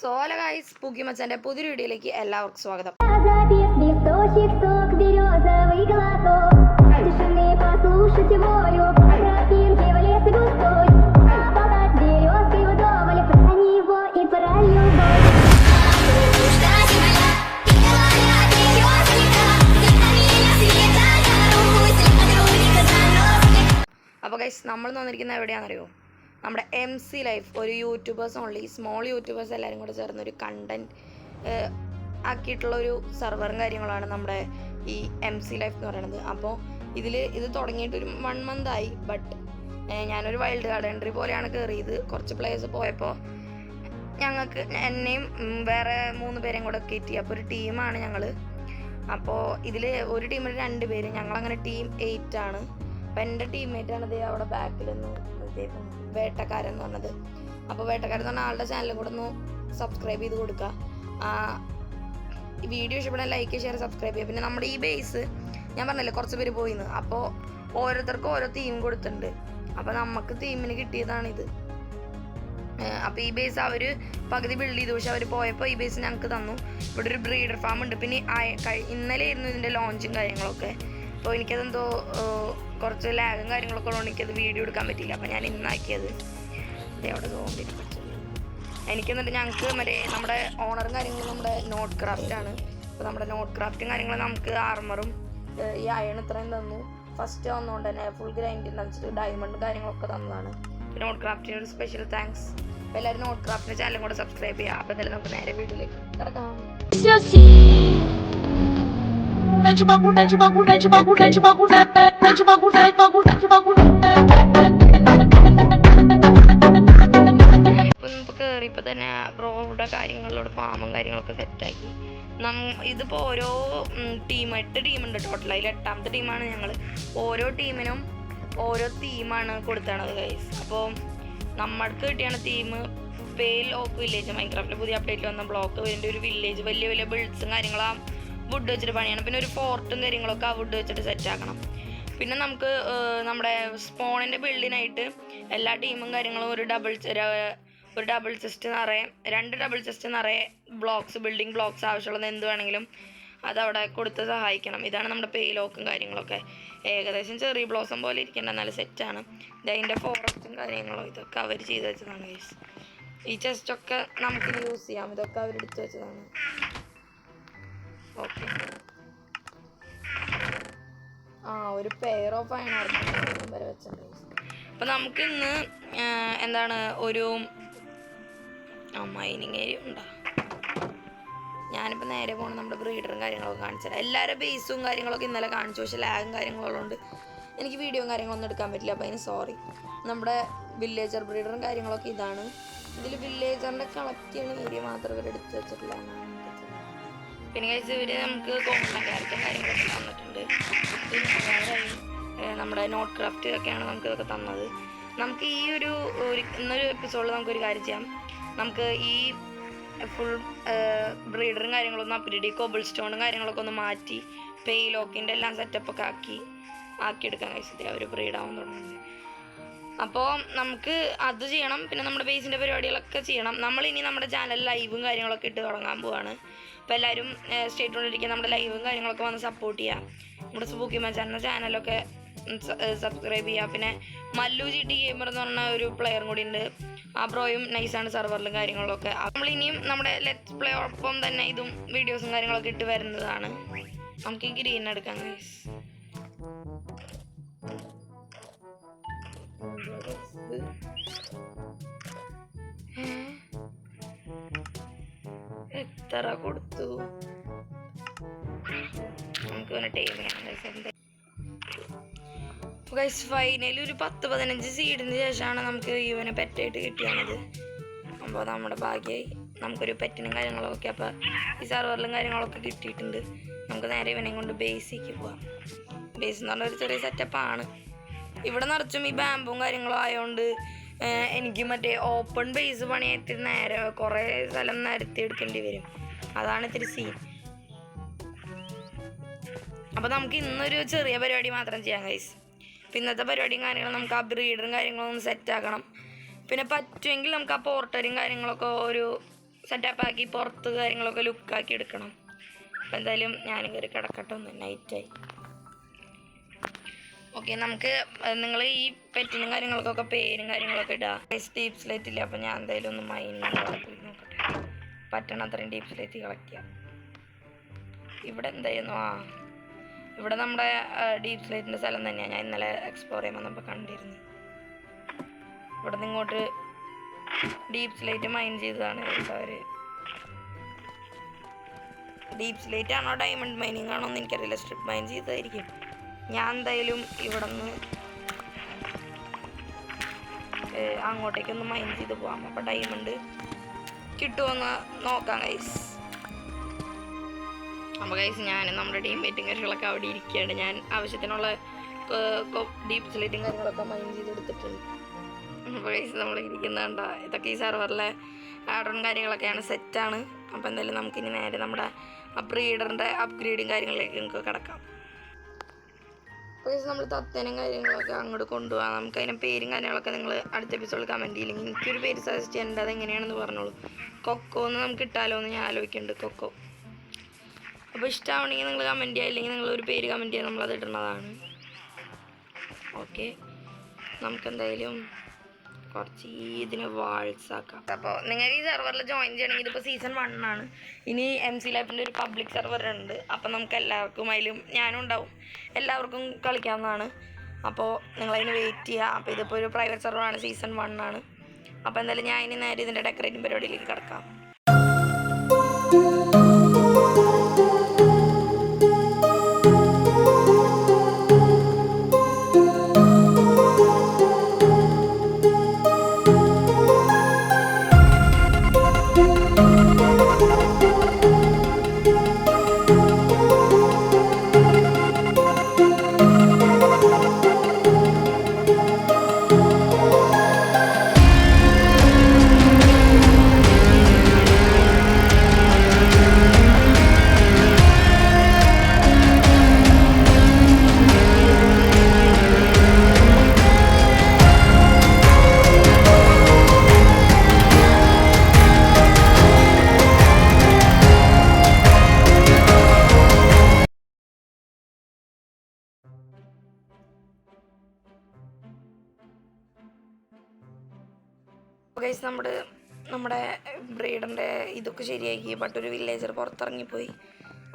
So hello guys, പൂക്കി മച്ചാൻ്റെ പുതിയൊരു വീഡിയോയിലേക്ക് എല്ലാവർക്കും സ്വാഗതം. അപ്പോൾ ഗൈസ്, നമ്മൾ വന്നിരിക്കുന്നത് എവിടെയാണെന്നറിയോ? നമ്മുടെ MC ലൈഫ്, ഒരു യൂട്യൂബേഴ്സ് ഓൺലി, സ്മോൾ യൂട്യൂബേഴ്സ് എല്ലാവരും കൂടെ ചേർന്നൊരു കണ്ടൻറ്റ് ആക്കിയിട്ടുള്ളൊരു സെർവറും കാര്യങ്ങളാണ് നമ്മുടെ ഈ MC ലൈഫ് എന്ന് പറയുന്നത്. അപ്പോൾ ഇത് തുടങ്ങിയിട്ടൊരു 1 month ആയി. ബട്ട് ഞാനൊരു വൈൽഡ് കാർഡ് എൻട്രി പോലെയാണ് കയറിയത്. കുറച്ച് പ്ലേയേഴ്സ് പോയപ്പോൾ ഞങ്ങൾക്ക് എന്നെയും വേറെ 3 പേരെയും കൂടെ കയറ്റി. അപ്പോൾ ഒരു ടീമാണ് ഞങ്ങൾ. അപ്പോൾ ഇതിൽ ഒരു ടീമിൽ 2 പേര്, ഞങ്ങളങ്ങനെ ടീം 8 ആണ്. അപ്പോൾ എൻ്റെ ടീംമേറ്റാണ് ഇതേ അവിടെ ബാക്കിൽ നിന്ന് വേട്ടക്കാരൻ എന്ന് പറഞ്ഞത്. അപ്പോൾ വേട്ടക്കാരൻ എന്ന് പറഞ്ഞ ആളുടെ ചാനലും കൂടെ ഒന്ന് സബ്സ്ക്രൈബ് ചെയ്ത് കൊടുക്കുക. വീഡിയോ ഇഷ്ടപ്പെടാൻ ലൈക്ക്, ഷെയർ, സബ്സ്ക്രൈബ് ചെയ്യുക. പിന്നെ നമ്മുടെ ഈ ബേസ് ഞാൻ പറഞ്ഞല്ലേ കുറച്ച് പേര് പോയിന്ന്, അപ്പോൾ ഓരോരുത്തർക്കും ഓരോ തീം കൊടുത്തിട്ടുണ്ട്. അപ്പോൾ നമുക്ക് തീമിന് കിട്ടിയതാണിത്. അപ്പോൾ ഈ ബേസ് അവർ പകുതി ബിൽഡ് ചെയ്തു, പക്ഷെ അവർ പോയപ്പോൾ ഈ ബേസ് ഞങ്ങൾക്ക് തന്നു. ഇവിടെ ഒരു ബ്രീഡർ ഫാം ഉണ്ട്. പിന്നെ ഇന്നലെ ആയിരുന്നു ഇതിൻ്റെ ലോഞ്ചും കാര്യങ്ങളൊക്കെ. അപ്പോൾ എനിക്കതെന്തോ കുറച്ച് ലാഗും കാര്യങ്ങളൊക്കെ ഉള്ളതുകൊണ്ട് എനിക്കത് വീഡിയോ എടുക്കാൻ പറ്റിയില്ല. അപ്പോൾ ഞാൻ ഇന്നാക്കിയത് അവിടെ തോന്നിയിട്ട് എനിക്കെന്നിട്ട് ഞങ്ങൾക്ക് മറ്റേ നമ്മുടെ ഓണറും കാര്യങ്ങളും നമ്മുടെ നോട്ട് ക്രാഫ്റ്റ് ആണ്. അപ്പോൾ നമ്മുടെ നോട്ട് ക്രാഫ്റ്റും കാര്യങ്ങളും നമുക്ക് ആർമറും ഈ അയൺ ഇത്രയും തന്നു. ഫസ്റ്റ് വന്നുകൊണ്ട് തന്നെ ഫുൾ ഗ്രൈൻഡ് വെച്ചിട്ട് ഡയമണ്ട് കാര്യങ്ങളൊക്കെ തന്നതാണ്. നോട്ട് ക്രാഫ്റ്റിന് ഒരു സ്പെഷ്യൽ താങ്ക്സ്. അപ്പോൾ എല്ലാവരും നോട്ട് ക്രാഫ്റ്റിൻ്റെ ചാനലും കൂടെ സബ്സ്ക്രൈബ് ചെയ്യുക. അപ്പോൾ എന്തായാലും നമുക്ക് നേരെ വീഡിയോയിലേക്ക് കിടക്കാം. കയറിയപ്പോൾ തന്നെ റോഡ് കാര്യങ്ങളിലൂടെ ഫാമും കാര്യങ്ങളൊക്കെ സെറ്റാക്കി. ഇതിപ്പോൾ ഓരോ 8 ടീമുണ്ട് ടോട്ടൽ. അതിൽ 8ാമത്തെ ടീമാണ് ഞങ്ങൾ. ഓരോ ടീമിനും ഓരോ തീമാണ് കൊടുത്തത് ഗൈസ്. അപ്പോൾ നമ്മൾക്ക് കിട്ടിയാണ് തീം ഫെയിൽ ഓഫ് വില്ലേജ്. മൈൻക്രാഫ്റ്റിൽ പുതിയ അപ്ഡേറ്റ് വന്ന ബ്ലോക്ക് വരുന്ന ഒരു വില്ലേജ്, വലിയ വലിയ ബിൽഡ്സും കാര്യങ്ങളും ആ വുഡ് വെച്ചിട്ട് പണിയാണ്. പിന്നെ ഒരു ഫോർട്ടും കാര്യങ്ങളൊക്കെ ആ വുഡ് വെച്ചിട്ട് സെറ്റാക്കണം. പിന്നെ നമുക്ക് നമ്മുടെ സ്പോണിൻ്റെ ബിൽഡിനായിട്ട് എല്ലാ ടീമും കാര്യങ്ങളും ഒരു ഡബിൾ ചെസ്റ്റ് നിറയെ 2 ഡബിൾ ചെസ്റ്റ് നിറയെ ബിൽഡിംഗ് ബ്ലോക്സ് ആവശ്യമുള്ളത് എന്ത് വേണമെങ്കിലും അതവിടെ കൊടുത്ത് സഹായിക്കണം. ഇതാണ് നമ്മുടെ പേലോക്കും കാര്യങ്ങളൊക്കെ. ഏകദേശം ചെറിയ ബ്ലോസം പോലെ ഇരിക്കേണ്ട, നല്ല സെറ്റാണ്. ഇതിൻ്റെ ഫോറസ്റ്റും കാര്യങ്ങളും ഇതൊക്കെ അവർ ചെയ്ത് വെച്ചതാണ് ഗൈസ്. ഈ ചെസ്റ്റൊക്കെ നമുക്ക് യൂസ് ചെയ്യാം. ഇതൊക്കെ അവരെടുത്ത് വെച്ചതാണ്. ഓക്കെ, ഒരു പെയർ ഓഫ് അയൺ വരെ വെച്ചിട്ടുണ്ട്. അപ്പം നമുക്കിന്ന് എന്താണ് ഒരു മൈനിങ് ഏരിയ ഉണ്ടോ? ഞാനിപ്പോൾ നേരെ പോകണം നമ്മുടെ ബ്രീഡറും കാര്യങ്ങളൊക്കെ കാണിച്ചു തരാം. എല്ലാവരുടെ ബേസും കാര്യങ്ങളൊക്കെ ഇന്നലെ കാണിച്ചു, പക്ഷേ ലാഗും കാര്യങ്ങളുള്ളതുകൊണ്ട് എനിക്ക് വീഡിയോയും കാര്യങ്ങളൊന്നും എടുക്കാൻ പറ്റില്ല. അപ്പോൾ അതിന് സോറി. നമ്മുടെ വില്ലേജർ ബ്രീഡറും കാര്യങ്ങളൊക്കെ ഇതാണ്. ഇതിൽ വില്ലേജറിൻ്റെ കളക്ട് ചെയ്യുന്ന ഏരിയ മാത്രം ഇവർ എടുത്ത് വെച്ചിട്ടില്ല. പിന്നെ കഴിച്ച് ഇവർ നമുക്ക് കോമൺ ക്യാരക്ടറും കാര്യങ്ങളൊക്കെ തന്നിട്ടുണ്ട്. നമ്മുടെ നോട്ട് ക്രാഫ്റ്റ് ഒക്കെയാണ് നമുക്ക് ഇതൊക്കെ തന്നത്. നമുക്ക് ഈ ഇന്നൊരു എപ്പിസോഡിൽ നമുക്കൊരു കാര്യം ചെയ്യാം. നമുക്ക് ഈ ഫുൾ ബ്രീഡറും കാര്യങ്ങളൊന്നും അപ്ഗ്രേഡ് ചെയ്ത് കോബിൾ സ്റ്റോണും കാര്യങ്ങളൊക്കെ ഒന്ന് മാറ്റി പെയിലോക്കിൻ്റെ എല്ലാം സെറ്റപ്പൊക്കെ ആക്കിയെടുക്കാൻ കഴിച്ചത് അവർ ബ്രീഡാവാൻ തുടങ്ങുന്നത്. അപ്പോൾ നമുക്ക് അത് ചെയ്യണം. പിന്നെ നമ്മുടെ ബേസിൻ്റെ പരിപാടികളൊക്കെ ചെയ്യണം. നമ്മളിനി നമ്മുടെ ചാനൽ ലൈവും കാര്യങ്ങളൊക്കെ ഇട്ട് തുടങ്ങാൻ പോവാണ്. അപ്പോൾ എല്ലാവരും സ്റ്റേറ്റ് കൊണ്ടിരിക്കുക, നമ്മുടെ ലൈവും കാര്യങ്ങളൊക്കെ വന്ന് സപ്പോർട്ട് ചെയ്യുക. നമ്മുടെ പൂക്കി മച്ചാൻ്റെ ചാനലൊക്കെ സബ്സ്ക്രൈബ് ചെയ്യുക. പിന്നെ മല്ലു GT ഗെയിമർ എന്ന് പറഞ്ഞ ഒരു പ്ലെയറും കൂടി ഉണ്ട്. ആ ബ്രോയും നൈസാണ് സെർവറിലും കാര്യങ്ങളൊക്കെ. നമ്മളിനിയും നമ്മുടെ ലെറ്റ്സ് പ്ലേ ഒപ്പം തന്നെ ഇതും വീഡിയോസും കാര്യങ്ങളൊക്കെ ഇട്ട് വരുന്നതാണ്. നമുക്ക് ഈ ഗ്രീൻ എടുക്കാം ഗൈസ്. എത്ര കൊടുത്തു? നമുക്ക് ഗൈസ് ഫൈനലി ഒരു 10-15 സീഡിന് ശേഷമാണ് നമുക്ക് ഇവനെ പെറ്റായിട്ട് കിട്ടിയാണത്. അപ്പോൾ നമ്മുടെ ഭാഗ്യമായി നമുക്കൊരു പെറ്റിനും കാര്യങ്ങളൊക്കെ. അപ്പോൾ ഈ സെർവറിലും കാര്യങ്ങളൊക്കെ കിട്ടിയിട്ടുണ്ട്. നമുക്ക് നേരെ ഇവനെയും കൊണ്ട് ബേസിലേക്ക് പോവാം. ബേസ് എന്ന് പറഞ്ഞ ഒരു ചെറിയ സെറ്റപ്പാണ്. ഇവിടെ നിറച്ചും ഈ ബാമ്പും കാര്യങ്ങളും ആയതുകൊണ്ട് എനിക്ക് മറ്റേ ഓപ്പൺ ബേസ് പണിയായിട്ട് നേരെ കുറേ സ്ഥലം നിരത്തി എടുക്കേണ്ടി വരും. അതാണ് ഇത്തിരി സീൻ. അപ്പോൾ നമുക്ക് ഇന്നൊരു ചെറിയ പരിപാടി മാത്രം ചെയ്യാം ഗൈസ്. ഇന്നത്തെ പരിപാടിയും കാര്യങ്ങളും നമുക്ക് ആ ബ്രീഡറും കാര്യങ്ങളും ഒന്ന് സെറ്റാക്കണം. പിന്നെ പറ്റുമെങ്കിൽ നമുക്ക് ആ പോർട്ടറും കാര്യങ്ങളൊക്കെ ഒരു സെറ്റപ്പാക്കി പുറത്ത് കാര്യങ്ങളൊക്കെ ലുക്കാക്കി എടുക്കണം. അപ്പോൾ എന്തായാലും ഞാനും കയറി കിടക്കട്ടെ, ഒന്ന് നൈറ്റായി. ഓക്കെ, നമുക്ക് നിങ്ങൾ ഈ പെറ്റിനും കാര്യങ്ങൾക്കൊക്കെ പേരും കാര്യങ്ങളൊക്കെ ഇടുക. ഡീപ് സ്ലേറ്റ് ഇല്ല, അപ്പോൾ ഞാൻ എന്തായാലും ഒന്ന് നോക്കട്ടെ, പറ്റണ അത്രയും ഡീപ് സ്ലേറ്റ് കളക്ട് ചെയ്യാം. ഇവിടെ എന്തായിരുന്നു, ഇവിടെ നമ്മുടെ ഡീപ് സ്ലേറ്റിൻ്റെ സ്ഥലം തന്നെയാണ്. ഞാൻ ഇന്നലെ എക്സ്പ്ലോർ ചെയ്യാൻ വന്നപ്പോൾ കണ്ടിരുന്നു. ഇവിടെ നിന്ന് ഇങ്ങോട്ട് ഡീപ് സ്ലേറ്റ് മൈൻ ചെയ്തതാണ് അവർ. ഡീപ് സ്ലേറ്റ് ആണോ ഡയമണ്ട് മൈനിങ് ആണോ എന്ന് എനിക്കറിയില്ല, സ്ട്രിപ്പ് മൈൻ ചെയ്തതായിരിക്കും. ഞാൻ എന്തായാലും ഇവിടെ നിന്ന് അങ്ങോട്ടേക്കൊന്ന് മൈൻ ചെയ്ത് പോകാം. അപ്പോൾ ഡയമണ്ട് കിട്ടുമെന്ന് നോക്കാം ഗൈസ്. അപ്പോൾ ഗൈസ്, ഞാനും നമ്മുടെ ടീംമേറ്റും കാര്യങ്ങളൊക്കെ അവിടെ ഇരിക്കുകയാണ്. ഞാൻ ആവശ്യത്തിനുള്ള ഡീപ് സ്ലേറ്റും കാര്യങ്ങളൊക്കെ മൈൻ ചെയ്തെടുത്തിട്ടുണ്ട്. അപ്പോൾ ഗൈസ്, നമ്മൾ ഇരിക്കുന്നുണ്ട, ഇതൊക്കെ ഈ സെർവറിലെ ആഡോൺ കാര്യങ്ങളൊക്കെയാണ്, സെറ്റാണ്. അപ്പോൾ എന്തായാലും നമുക്കിനി നേരെ നമ്മുടെ ബ്രീഡറിൻ്റെ അപ്ഗ്രേഡും കാര്യങ്ങളിലേക്ക് നമുക്ക് കിടക്കാം. ഗൈസ്, നമ്മൾ തത്തേനും കാര്യങ്ങളൊക്കെ അങ്ങോട്ട് കൊണ്ടുപോകാം. നമുക്ക് അതിൻ്റെ പേരും കാര്യങ്ങളൊക്കെ നിങ്ങൾ അടുത്ത എപ്പിസോഡിൽ കമൻറ്റ് ചെയ്യില്ലെങ്കിൽ എനിക്കൊരു പേര് സജസ്റ്റ് ചെയ്യേണ്ടത്, അതെങ്ങനെയാണെന്ന് പറഞ്ഞോളൂ. കൊക്കോ എന്ന് നമുക്ക് ഇട്ടാലോ എന്ന് ഞാൻ ആലോചിക്കുന്നുണ്ട്, കൊക്കോ. അപ്പോൾ ഇഷ്ടമാണെങ്കിൽ നിങ്ങൾ കമൻറ്റ് ചെയ്യുക, അല്ലെങ്കിൽ നിങ്ങളൊരു പേര് കമൻറ്റ് ചെയ്യാൻ നമ്മളത് ഇടുന്നതാണ്. ഓക്കെ, നമുക്കെന്തായാലും കുറച്ച് ഇതിന് വാൾസാക്കാം. അപ്പോൾ നിങ്ങൾ ഈ സെർവറിൽ ജോയിൻ ചെയ്യണമെങ്കിൽ ഇതിപ്പോൾ സീസൺ 1 ആണ്. ഇനി MC ലൈഫിൻ്റെ ഒരു പബ്ലിക് സെർവർ ഉണ്ട്. അപ്പോൾ നമുക്ക് എല്ലാവർക്കും അതിലും ഞാനും ഉണ്ടാവും, എല്ലാവർക്കും കളിക്കാവുന്നതാണ്. അപ്പോൾ നിങ്ങളതിന് വെയിറ്റ് ചെയ്യുക. അപ്പോൾ ഇതിപ്പോൾ ഒരു പ്രൈവറ്റ് സെർവറാണ്, സീസൺ 1 ആണ്. അപ്പോൾ എന്തായാലും ഞാൻ ഇനി നേരെ ഇതിൻ്റെ ഡെക്കറേറ്റിംഗ് പരിപാടിയിലേക്ക് കിടക്കാം. ഗൈസ്, നമ്മുടെ ബ്രീഡറിൻ്റെ ഇതൊക്കെ ശരിയാക്കി. ബട്ട് ഒരു വില്ലേജർ പുറത്തിറങ്ങിപ്പോയി,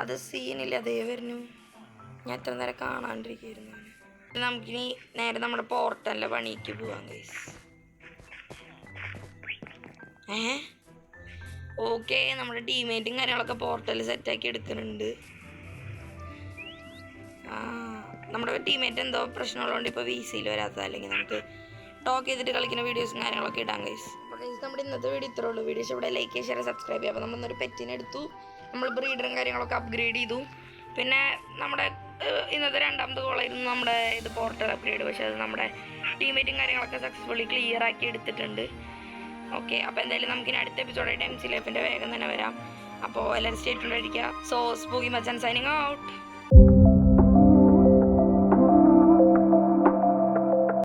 അത് സീനില്ല, അതേ വരുന്നു. ഞാൻ എത്ര നേരം കാണാണ്ടിരിക്കുന്നു. നമുക്കിനി നേരെ നമ്മുടെ പോർട്ടലിലെ പണിക്ക് പോവാം ഗൈസ്. ഓക്കെ, നമ്മുടെ ടീമേറ്റും കാര്യങ്ങളൊക്കെ പോർട്ടൽ സെറ്റാക്കി എടുക്കുന്നുണ്ട്. നമ്മുടെ ടീമേറ്റ് എന്തോ പ്രശ്നമുള്ളതുകൊണ്ട് ഇപ്പോൾ VCയിൽ വരാത്തത്, അല്ലെങ്കിൽ നമുക്ക് ടോക്ക് ചെയ്തിട്ട് കളിക്കുന്ന വീഡിയോസും കാര്യങ്ങളൊക്കെ ഇടാം ഗൈസ്. അപ്പോൾ ഗൈസ്, നമ്മുടെ ഇന്നത്തെ വീഡിയോ ഇത്രേ ഉള്ളൂ. വീഡിയോസ് ഇവിടെ ലൈക്ക് ചെയ്യുക, ഷെയർ, സബ്സ്ക്രൈബ് ചെയ്യുക. അപ്പോൾ നമ്മളൊരു പെറ്റിനെ എടുത്തു, നമ്മൾ ബ്രീഡറും കാര്യങ്ങളൊക്കെ അപ്ഗ്രേഡ് ചെയ്തു. പിന്നെ നമ്മുടെ ഇന്നത്തെ 2ാമത്തെ കോളായിരുന്നു നമ്മുടെ ഇത് പോർട്ടൽ അപ്ഗ്രേഡ്. പക്ഷേ അത് നമ്മുടെ ടീമേറ്റും കാര്യങ്ങളൊക്കെ സക്സസ്ഫുള്ളി ക്ലിയർ ആക്കി എടുത്തിട്ടുണ്ട്. ഓക്കെ, അപ്പോൾ എന്തായാലും നമുക്കിനി അടുത്ത എപ്പിസോഡായിട്ട് MC ലൈഫിൻ്റെ വേഗം തന്നെ വരാം. അപ്പോൾ എല്ലാവരും സ്റ്റേ ട്യൂൺഡ് ആയിരിക്കുക. സോ സ്പൂക്കി മച്ചാൻ സൈനിങ് ഔട്ട്.